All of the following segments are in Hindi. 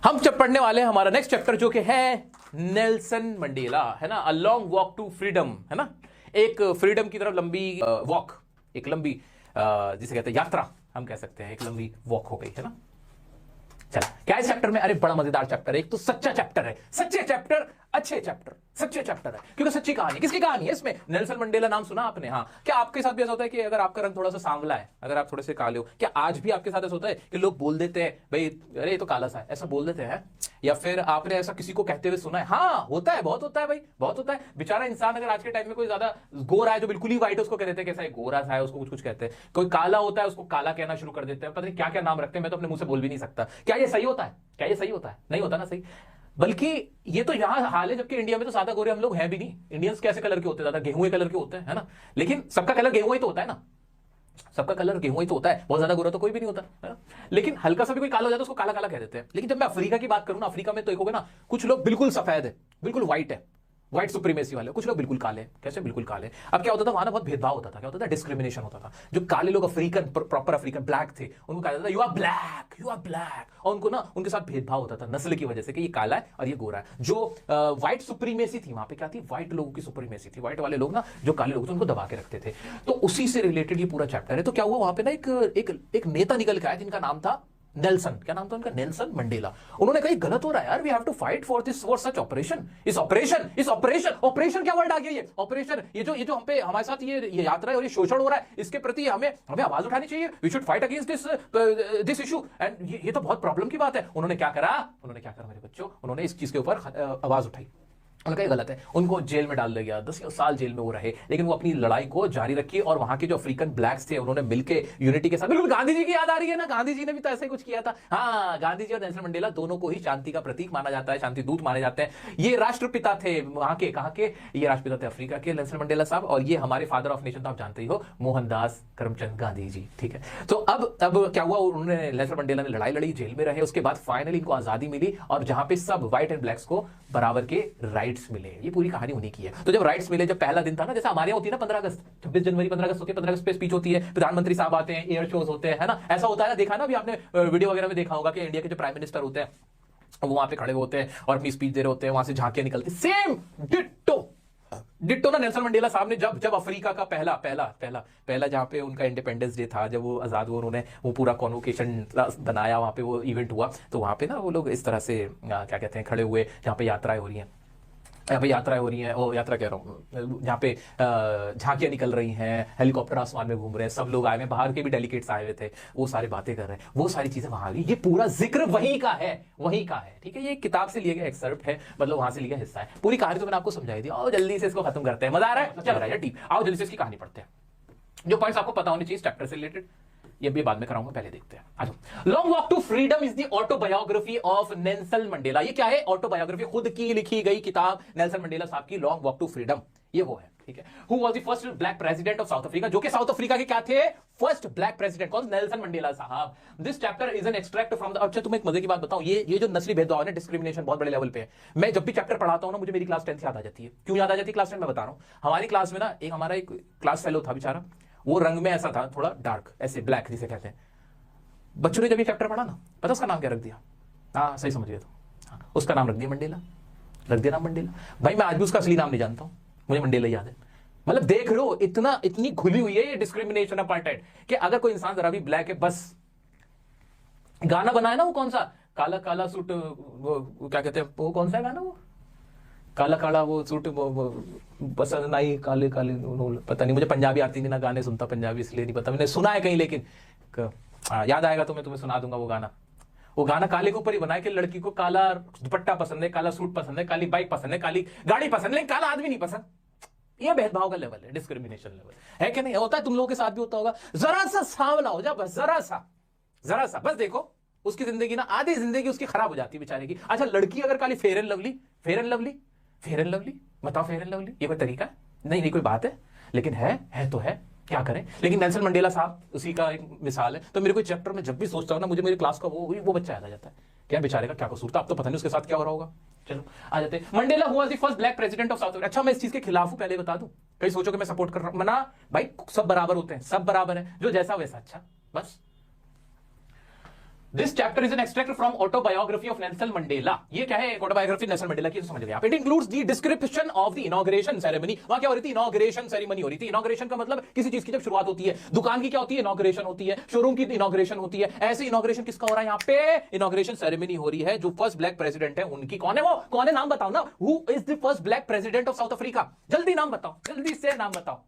हम जब पढ़ने वाले हैं हमारा नेक्स्ट चैप्टर जो कि है नेल्सन मंडेला, है ना, a long walk to freedom, है ना, एक फ्रीडम की तरफ लंबी वॉक, एक लंबी जिसे कहते हैं यात्रा, हम कह सकते हैं एक लंबी वॉक हो गई, है ना। चल क्या है चैप्टर में? अरे बड़ा मजेदार चैप्टर है, एक तो सच्चा चैप्टर है, सच्चे चैप्टर, अच्छे चैप्टर, सच्चे चैप्टर है क्योंकि सच्ची कहानी। किसकी कहानी है इसमें? नेल्सन मंडेला नाम सुना आपने? हाँ। क्या आपके साथ भी ऐसा होता है कि अगर आपका रंग थोड़ा सा सांवला है, अगर आप थोड़े से काले हो, क्या आज भी आपके साथ ऐसा होता है कि लोग बोल देते हैं भाई अरे ये तो काला सा है, ऐसा बोल देते हैं? या फिर आपने ऐसा किसी को कहते हुए सुना है? हाँ होता है, बहुत होता है भाई, बहुत होता है। बेचारा इंसान अगर आज के टाइम में कोई ज्यादा गोरा है, जो बिल्कुल ही व्हाइट है, उसको कह देते हैं कैसा है, गोरा सा है, उसको कुछ कुछ कहते हैं। कोई काला होता है उसको काला कहना शुरू कर देते हैं, पता नहीं क्या क्या नाम रखते हैं, मैं तो अपने मुंह से बोल भी नहीं सकता। क्या ये सही होता है? क्या ये सही होता है? नहीं होता ना सही। बल्कि ये तो यहां हाल है, जबकि इंडिया में तो सादा गोरे हम लोग हैं भी नहीं। इंडियंस कैसे कलर के होते हैं? ज्यादा गेहूं कलर के होते हैं, है ना। लेकिन सबका कलर गेहूं ही तो होता है ना, सबका कलर गेहूं ही तो होता है, बहुत ज्यादा गोरा तो कोई भी नहीं होता, है ना? लेकिन हल्का सा भी कोई काला हो जाता है उसको काला काला कह देते हैं। लेकिन जब मैं अफ्रीका की बात करूं ना, अफ्रीका में तो देखोगे ना, कुछ लोग बिल्कुल सफेद है, बिल्कुल व्हाइट है, व्हाइट सुप्रीमेसी वाले, कुछ लोग बिल्कुल काले। कैसे बिल्कुल काले? अब क्या होता था वहां ना, बहुत भेदभाव होता था। क्या होता था? डिस्क्रिमिनेशन होता था। जो काले लोग अफ्रीकन, प्रॉपर अफ्रीकन ब्लैक थे, उनको कहा जाता था you are black, you are black, और उनको ना उनके साथ भेदभाव होता था नस्ल की वजह से कि ये काला है और ये गोरा है। जो व्हाइट सुप्रीमेसी थी वहां पे, क्या थी? व्हाइट लोगों की सुप्रीमेसी थी। व्हाइट वाले लोग ना, जो काले लोग थे उनको दबा के रखते थे। तो उसी से रिलेटेड ये पूरा चैप्टर है। तो क्या हुआ वहां पे ना, एक नेता निकल के आया जिनका नाम था नेल्सन। क्या नाम था उनका? Nelson Mandela. उन्होंने कहा गलत हो रहा है यार, we have to fight for this, for such operation. इस ऑपरेशन क्या वर्ड आ गया? ये ऑपरेशन, ये जो हम पे, हमारे साथ ये यात्रा है और ये शोषण हो रहा है, इसके प्रति हमें आवाज उठानी चाहिए। We should fight against this issue, and ये तो बहुत प्रॉब्लम की बात है। उन्होंने क्या करा मेरे बच्चों? उन्होंने इस चीज के ऊपर आवाज उठाई। उनका ये गलत है, उनको जेल में डाल दिया गया, 10 साल जेल में वो रहे, लेकिन वो अपनी लड़ाई को जारी रखी। और वहां के जो अफ्रीकन ब्लैक्स थे उन्होंने मिलकर यूनिटी के साथ, बिल्कुल गांधी जी की याद आ रही है ना, गांधी जी ने भी तो ऐसे कुछ किया था। हाँ, गांधी जी और नेल्सन मंडेला दोनों को ही शांति का प्रतीक माना जाता है, शांति दूत माने जाते हैं। ये राष्ट्रपिता थे वहां के, कहां के? ये राष्ट्रपिता थे अफ्रीका के, नेल्सन मंडेला साहब। और ये हमारे फादर ऑफ नेशन तो आप जानते ही हो, मोहनदास करमचंद गांधी जी, ठीक है। तो अब क्या हुआ, उन्होंने, नेल्सन मंडेला ने लड़ाई लड़ी, जेल में रहे, उसके बाद फाइनली इनको आजादी मिली, और जहां पे सब व्हाइट एंड ब्लैक्स को बराबर के राइट्स मिले। ये पूरी कहानी उन्हीं की है। तो जब राइट्स मिले, जब पहला दिन था ना, जैसे हमारे यहाँ होती है ना 15 अगस्त, 26 जनवरी, 15 अगस्त होती है, 15 अगस्त पे स्पीच होती है, प्रधानमंत्री साहब आते हैं, एयर शोज होते हैं, है ना, ऐसा होता है ना, देखा ना, अभी आपने वीडियो वगैरह में देखा होगा कि इंडिया के जो प्राइम मिनिस्टर होते हैं वो वहां पे खड़े होते हैं और अपनी स्पीच दे रहे होते हैं, वहां से झांकियां निकलती, सेम डिट्टो ना नेल्सन मंडेला साहब ने जब अफ्रीका का पहला जहां पे उनका इंडिपेंडेंस डे था, जब वो आजाद हुआ, उन्होंने वो पूरा कॉन्वोकेशन बनाया, वहां पे वो इवेंट हुआ, तो वहां पे ना वो लोग इस तरह से क्या कहते हैं, खड़े हुए, जहां पे यात्राएं हो रही हैं, यहाँ पे यात्राएं हो रही हैं, ओ यात्रा कह रहा हूँ, यहाँ पे झांकियां निकल रही हैं, हेलीकॉप्टर आसमान में घूम रहे हैं, सब लोग आए हुए, बाहर के भी डेलीगेट्स आए हुए थे, वो सारी बातें कर रहे हैं, वो सारी चीजें वहां आ गई। ये पूरा जिक्र वहीं का है, ठीक है। ये किताब से लिया गया एक्सर्प्ट है, मतलब वहां से लिया हिस्सा है। पूरी कहानी तो मैंने आपको समझाई दी। आओ जल्दी से इसको खत्म करते हैं, मजा आ रहा है, चल रहा है टीम, आओ जल्दी से इसकी कहानी पढ़ते हैं। जो पॉइंट्स आपको पता होने चाहिए चैप्टर से रिलेटेड, ये भी बाद में कराऊंगा, पहले देखते हैं। अच्छा, long walk to freedom is the autobiography of Nelson Mandela. ये क्या है? ऑटोबायोग्राफी, खुद की लिखी गई किताब नेल्सन मंडेला साहब की, लॉन्ग वॉक टू फ्रीडम, ये वो है, ठीक है। Who was the first black president of South Africa, जो कि साउथ अफ्रीका के क्या थे? फर्स्ट ब्लैक प्रेसिडेंट, कौन? नेल्सन मंडेला साहब। This chapter is an extract from the, अच्छा तुम्हें एक मजे की बात बताऊं, ये जो नस्ली भेदभाव है, डिस्क्रिमिनेशन बहुत बड़े लेवल पे है। मैं जब भी चैप्टर पढ़ाता हूं ना, मुझे मेरी क्लास 10 याद आ जाती है। क्यों याद आ जाती है क्लास 10? मैं बता रहा हूं। हमारी क्लास में ना हमारा एक क्लास फेलो था बेचारा, वो रंग में ऐसा था, थोड़ा डार्क, ऐसे ब्लैक जिसे कहते हैं। बच्चों ने जब ये चैप्टर पढ़ा ना, पता उसका नाम क्या रख दिया? हाँ सही समझ गए तो, उसका नाम रख दिया मंडेला, रख दिया नाम मंडेला। भाई मैं आज भी उसका असली नाम नहीं जानता हूं, मुझे मंडेला याद है। मतलब देख लो, इतनी खुली हुई है ये डिस्क्रिमिनेशन अपार्टहाइड, कि अगर कोई इंसान जरा भी ब्लैक है, बस गाना बनाया ना, वो कौन सा, काला काला सूट, वो क्या कहते हैं, वो कौन सा गाना, वो काला काला वो सूट, पसंद नहीं काले काले, पता नहीं, मुझे पंजाबी आती नहीं ना, गाने सुनता पंजाबी, इसलिए नहीं पता, मैंने सुना है कहीं, लेकिन याद आएगा तो मैं तुम्हें सुना दूंगा वो गाना काले के ऊपर ही बनाया कि लड़की को काला दुपट्टा पसंद है, काला सूट पसंद है, काली बाइक पसंद है, काली गाड़ी पसंद है, लेकिन काला आदमी नहीं पसंद। ये भेदभाव का लेवल है, डिस्क्रिमिनेशन लेवल है कि नहीं? होता है, तुम लोगों के साथ भी होता होगा। जरा सा सांवला हो जा, बस जरा सा बस देखो, उसकी जिंदगी ना, आधी जिंदगी उसकी खराब हो जाती है बेचारे की। अच्छा, लड़की अगर काली, फेयर एंड लवली, बताओ, फेयर एंड लवली, ये कोई तरीका है? नहीं कोई बात है, लेकिन है तो है, क्या करें। लेकिन नेल्सन मंडेला साहब उसी का एक मिसाल है। तो मेरे को चैप्टर में जब भी सोचता हूं ना, मुझे मेरी क्लास का वो बच्चा याद आ जाता है, क्या बेचारे का क्या कसूर था। अब तो पता नहीं उसके साथ क्या हो रहा होगा। चलो आ जाते हैं। मंडेला हुआ the first black president of South Africa. अच्छा, मैं इस चीज के खिलाफ हूं, पहले बता दूं, कहीं सोचो कि मैं सपोर्ट कर रहा हूं। मना भाई, सब बराबर होते हैं, सब बराबर है, जो जैसा वैसा, अच्छा बस। This chapter is an extract from autobiography of Nelson Mandela. ये क्या है ऑटोबायोग्राफी नेल्सन मंडेला की, तो समझ गए आप। It includes the description of the inauguration ceremony. वहां क्या हो रही थी? इनॉग्रेशन सेरेमनी हो रही थी। इनॉग्रेशन का मतलब किसी चीज की जब शुरुआत होती है। दुकान की क्या होती है? इनॉग्रेशन होती है। शोरूम की इनॉग्रेशन होती है। ऐसे इनॉग्रेशन किसका हो रहा है यहाँ पे? इनॉग्रेशन सेरेमनी हो रही है। जो फर्स्ट ब्लैक प्रेसिडेंट है उनकी, कौन है वो? कौन है? नाम बताओ ना। Who is the first black president of South Africa? जल्दी नाम बताओ, जल्दी से नाम बताओ।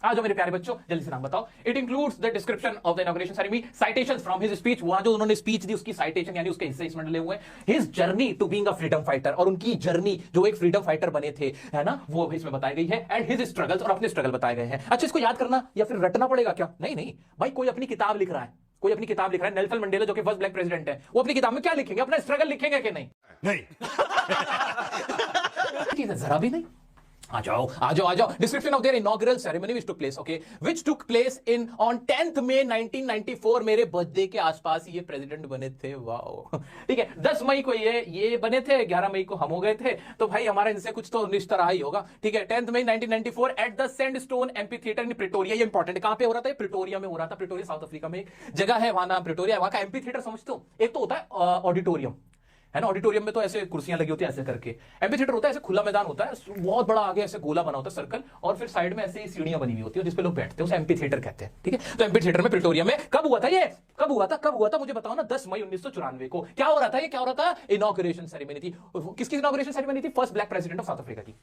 आ जाओ मेरे प्यारे बच्चों, जल्दी से नाम बताओ। It includes the description of the inauguration ceremony, citations from his speech. वहां जो उन्होंने स्पीच दी उसकी साइटेशन यानी उसके हिस्से इसमें डले हुए हैं। His journey to being a freedom fighter, और उनकी जर्नी जो एक फ्रीडम फाइटर बने थे, है ना, वो इसमें बताई गई है। एंड हिज स्ट्रगल्स, और अपने स्ट्रगल बताए गए हैं। अच्छा, इसको याद करना या फिर रटना पड़ेगा क्या? नहीं नहीं भाई, कोई अपनी किताब लिख रहा है, कोई अपनी किताब लिख रहा है। नेल्सन मंडेला जो कि फर्स्ट ब्लैक प्रेसिडेंट है, वो अपनी किताब में क्या लिखेंगे? अपना स्ट्रगल लिखेंगे कि नहीं? नहीं जरा भी नहीं। आ जाओ आ जाओ आ जाओ। Description of their inaugural ceremony which took place, okay, which took place in on 10th May 1994। मेरे बर्थडे के आसपास ये प्रेसिडेंट बने थे। वाओ, ठीक है। 10 मई को ये बने थे, 11 मई को हम हो गए थे, तो भाई हमारा इनसे कुछ तो रिश्ता रहा ही होगा, ठीक है। 10th May 1994 at the sandstone amphitheatre in Pretoria. ये इंपॉर्टेंट है, कहां पे हो रहा था? प्रिटोरिया में हो रहा था। प्रिटोरिया साउथ अफ्रीका में एक जगह है, वहां नाम प्रिटोरिया। वहां का एम्फीथिएटर समझते हो? एक तो होता है ऑडिटोरियम, है ना। ऑडिटोरियम में तो ऐसे कुर्सियां लगी होती है ऐसे करके। एम्फीथिएटर होता है ऐसे खुला मैदान होता है, बहुत बड़ा, आगे ऐसे गोला बना होता है सर्कल, और फिर साइड में ऐसे सीढ़ियां बनी हुई होती है जिस पे लोग बैठते हैं, उसे एम्फीथिएटर कहते हैं, ठीक है। तो एम्फीथिएटर में प्रिटोरिया में कब हुआ था ये? कब हुआ था मुझे बताओ ना। 10 मई 1994 को। क्या हो रहा था? ये क्या हो रहा था? इनॉग्रेशन सेरेमनी थी। किसकी इनॉग्रेशन सेरेमनी थी? First black president of South Africa की।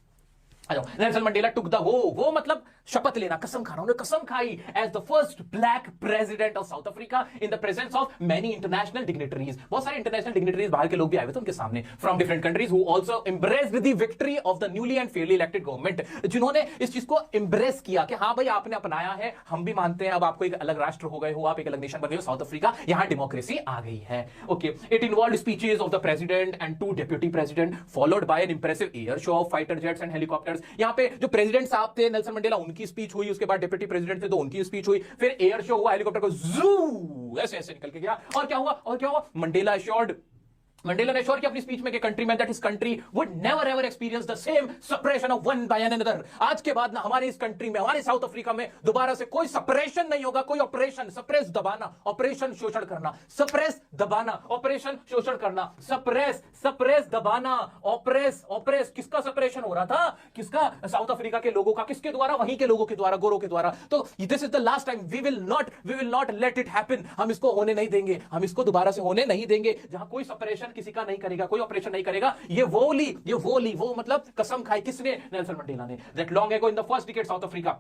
नेल्सन मंडेला टुक द वो मतलब शपथ लेना, कसम खाना। उन्होंने कसम खाई as the first black president of South Africa in the presence of many international dignitaries. बहुत सारे इंटरनेशनल डिग्निटरीज, बाहर के लोग भी आए हुए थे उनके सामने, from different countries, who also embraced the victory of the newly and Fairlie elected government. जिन्होंने इस चीज को एम्ब्रेस किया कि हाँ भाई आपने अपनाया है, हम भी मानते हैं, अब आपको एक अलग राष्ट्र हो गए हो, आप एक अलग नेशन बन गए हो साउथ अफ्रीका, यहां डेमोक्रेसी आ गई है, okay. It involved speeches of the president and 2 deputy president, followed by N impressive air show off fighter jets and helicopters. यहां पे जो प्रेसिडेंट साहब थे नेल्सन मंडेला, उनकी स्पीच हुई, उसके बाद डिप्टी प्रेसिडेंट थे तो उनकी स्पीच हुई, फिर एयर शो हुआ, हेलीकॉप्टर को जू ऐसे ऐसे निकल के गया। और क्या हुआ? मंडेला ने श्योर किया अपनी स्पीच में कि कंट्री में that his country would never ever experience the same suppression of one by another. आज के बाद ना हमारे इस कंट्री में, हमारे साउथ अफ्रीका में दोबारा से कोई सप्रेशन नहीं होगा, कोई ऑपरेशन, सप्रेस दबाना, ऑपरेशन शोषण करना, सप्रेस दबाना, ऑपरेशन शोषण करना, सप्रेस दबाना, ऑपरेस किसका सप्रेशन हो रहा था? किसका? साउथ अफ्रीका के लोगों का। किसके द्वारा? वहीं के लोगों के द्वारा, गोरों के द्वारा। तो this is the last time, we will not let it happen. हम इसको होने नहीं देंगे, हम इसको दोबारा से होने नहीं देंगे जहां कोई सप्रेशन किसी का नहीं करेगा, कोई ऑपरेशन नहीं करेगा। वो मतलब कसम खाई किसने? नेल्सन मंडेला ने। That long ago in the first decade South Africa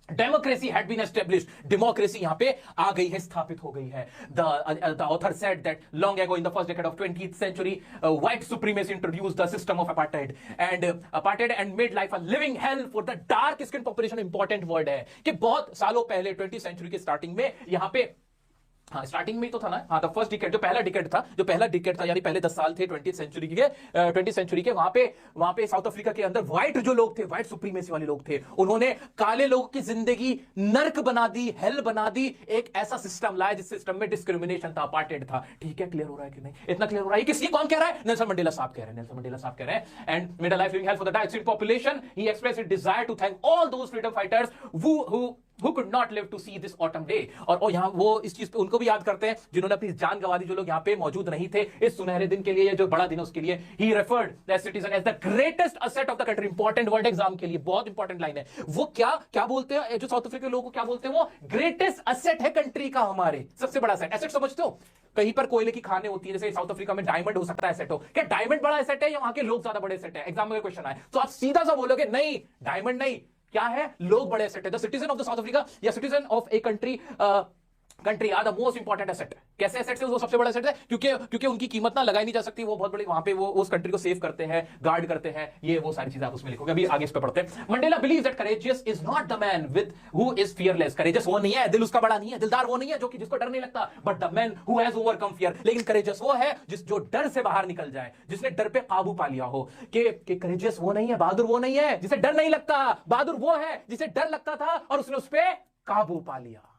democracy had been established. Democracy यहां पे आ गई है, स्थापित हो गई है। The author said that long ago in the first decade of 20th century white supremacy introduced the system of apartheid and made life a living hell for the dark skinned population। Important word है कि बहुत सालों पहले 20th century के स्टार्टिंग में यहां पे, हाँ स्टार्टिंग में ही तो था ना, हाँ द फर्स्ट डिकेड, जो पहला डिकेड था यानी पहले 10 साल थे 20th सेंचुरी के, वहां पे साउथ अफ्रीका के अंदर व्हाइट जो लोग थे, व्हाइट सुप्रीमेसी वाले लोग थे, उन्होंने काले लोगों की जिंदगी नर्क बना दी, हेल बना दी। एक ऐसा सिस्टम लाया जिस सिस्टम में डिस्क्रिमिनेशन था, अपार्टेड था। ठीक है, क्लियर हो रहा है कि नहीं? इतना क्लियर हो रहा है? किसी कौन कह रहा है? नेल्सन मंडेला साहब कह रहे हैं। And made a life living hell for the dark skinned population. He expressed his desire to thank all those freedom fighters who could not live to see this autumn day। और यहाँ वो इस चीज पे उनको भी याद करते हैं जिन्होंने अपनी जान गंवा दी, जो लोग यहाँ पे मौजूद नहीं थे इस सुनहरे दिन के लिए, ये जो बड़ा दिन है उसके लिए। He referred the citizen as the greatest asset of the country। Important word exam के लिए, बहुत इंपॉर्टेंट लाइन है। वो क्या बोलते हैं जो साउथ अफ्रीका के लोगों को, क्या बोलते हैं वो? ग्रेटेस्ट असेट है कंट्री का, हमारे सबसे बड़ा असेट। एसेट समझते हो? कहीं पर कोयले की खानें होती है, जैसे साउथ अफ्रीका में डायमंड हो सकता है एसेट हो। क्या डायमंड बड़ा एसेट है या वहां के लोग ज्यादा बड़े एसेट है? एग्जाम में क्वेश्चन आए तो आप सीधा सा बोलोगे नहीं, डायमंड नहीं, क्या है? लोग बड़े एसेट है। The citizen of the South Africa या citizen of a country are the most important asset. कैसे एसेट है? वो सबसे बड़ा एसेट है क्योंकि उनकी कीमत ना लगाई नहीं जा सकती, वो बहुत बड़ी, वहां पे वो उस कंट्री को सेव करते हैं, गार्ड करते हैं, ये वो सारी चीजें आप उसमें लिखोगे। अभी आगे इस पे पढ़ते हैं। Mandela believes that courageous is not the man with who is fearless. Courageous वो नहीं है, दिल उसका बड़ा नहीं है, दिलदार वो नहीं है जो कि जिसको डर नहीं लगता, but the man who has overcome fear. लेकिन करेजियस वो है जो डर से बाहर निकल जाए, जिसने डर पे काबू पा लिया हो। कि करेजियस वो नहीं है, बहादुर वो नहीं है जिसे डर नहीं लगता, बहादुर वो है जिसे डर लगता था और उसने उस पे काबू पा लिया।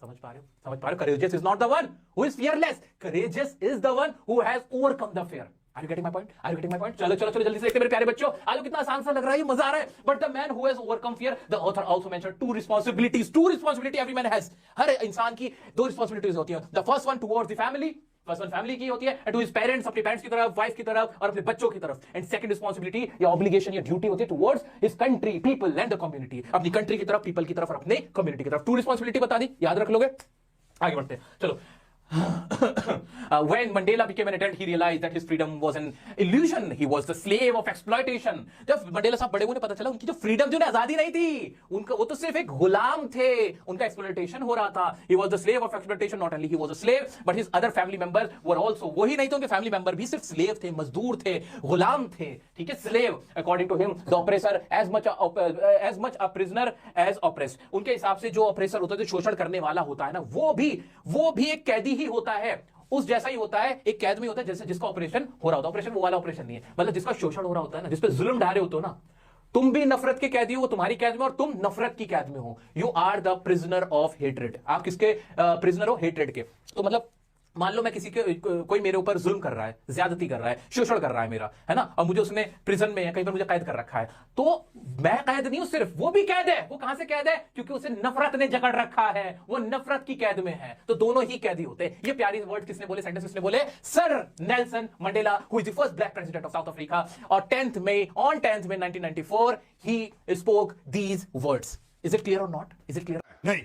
समझ पा रहे हो? Courageous is not the one who is fearless. Courageous is the one who has overcome the fear. Are you getting my point? Are you getting my point? चलो चलो चलो जल्दी से देखते हैं मेरे प्यारे बच्चों। आज कितना आसान सा लग रहा है, ये मजा आ रहा है। But the man who has overcome fear, the author also mentioned two responsibilities. Two responsibility every man has. हर इंसान की दो responsibilities होती हैं। The first one towards the family. First one family की होती है, एंड टू हिज पेरेंट्स, अपने पेरेंट्स की तरफ, वाइफ की तरफ और अपने बच्चों की तरफ। एंड सेकंड रिस्पांसिबिलिटी या ऑब्लिगेशन या ड्यूटी होती है towards his country, people and the community. अपनी कंट्री की तरफ, पीपल की तरफ और अपने कम्युनिटी की तरफ। टू रिस्पांसिबिलिटी बता दी, याद रख लोगे? आगे बढ़ते हैं, चलो। When Mandela became an adult, he realized that his freedom was an illusion. He was the slave of exploitation. जब मंडेला साहब बड़े हुए उन्हें पता चला उनकी जो फ्रीडम, जो आजादी नहीं थी, उनका वो तो सिर्फ एक गुलाम थे, उनका एक्सप्लॉयटेशन हो रहा था। He was the slave of exploitation. Not only he was a slave, but his other family members were also. वही नहीं तो उनके फैमिली मेंबर भी सिर्फ स्लेव थे, मजदूर थे, गुलाम थे। ठीक है, slave according to him, the oppressor as much a prisoner as oppressed. उनके हिसाब से जो ऑपरेसर होता है, जो शोषण करने वाला होता है ना, वो भी एक कैदी ही होता है, उस जैसा ही होता है, एक कैद में होता है जैसे जिसका ऑपरेशन हो रहा होता है। ऑपरेशन वो वाला ऑपरेशन नहीं है, मतलब जिसका शोषण हो रहा होता है ना, जिस पे जुल्म ढा रहे होते हो ना, तुम भी नफरत के कैदी हो, वो तुम्हारी कैद में और तुम नफरत की कैद में हो। You are the prisoner of hatred. आप किसके प्रिजनर हो? हेट्रेड के। तो मतलब मान लो मैं किसी के, कोई मेरे ऊपर जुल्म कर रहा है, ज्यादती कर रहा है, शोषण कर रहा है मेरा, है ना, और मुझे उसने प्रिजन में, कहीं पर मुझे कैद कर रखा है, तो मैं कैद नहीं हूं, सिर्फ वो भी कैद है। वो कहां से कैद है? क्योंकि उसे नफरत ने जकड़ रखा है, वो नफरत की कैद में है। तो दोनों ही कैदी होते हैं। ये प्यारी वर्ड किसने बोले, सेंटेंस किसने बोले? Sir Nelson Mandela, who is the first black president of South Africa. और 10th May 1994 he spoke these words. Is it clear or not? Is it clear? नहीं।